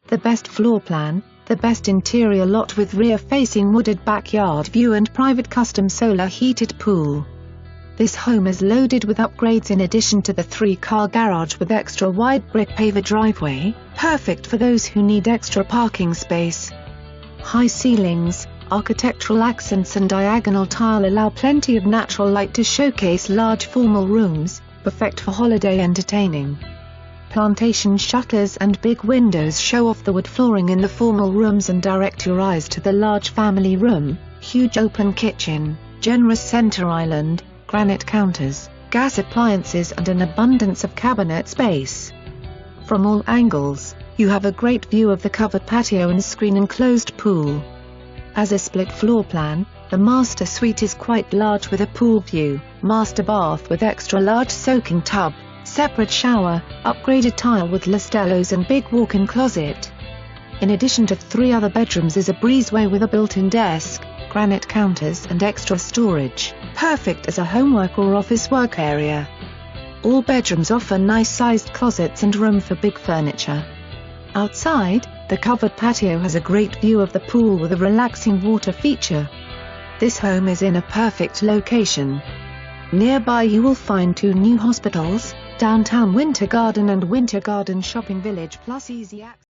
The best floor plan, the best interior lot with rear-facing wooded backyard view and private custom solar heated pool. This home is loaded with upgrades in addition to the 3-car garage with extra wide brick paver driveway, perfect for those who need extra parking space. High ceilings, architectural accents and diagonal tile allow plenty of natural light to showcase large formal rooms, perfect for holiday entertaining. Plantation shutters and big windows show off the wood flooring in the formal rooms and direct your eyes to the large family room, huge open kitchen, generous center island, granite counters, gas appliances and an abundance of cabinet space. From all angles, you have a great view of the covered patio and screen-enclosed pool. As a split floor plan, the master suite is quite large with a pool view, master bath with extra large soaking tub, separate shower, upgraded tile with Listellos and big walk-in closet. In addition to 3 other bedrooms is a breezeway with a built-in desk, granite counters and extra storage, perfect as a homework or office work area. All bedrooms offer nice-sized closets and room for big furniture. Outside, the covered patio has a great view of the pool with a relaxing water feature. This home is in a perfect location. Nearby you will find 2 new hospitals, downtown Winter Garden and Winter Garden Shopping Village plus easy access.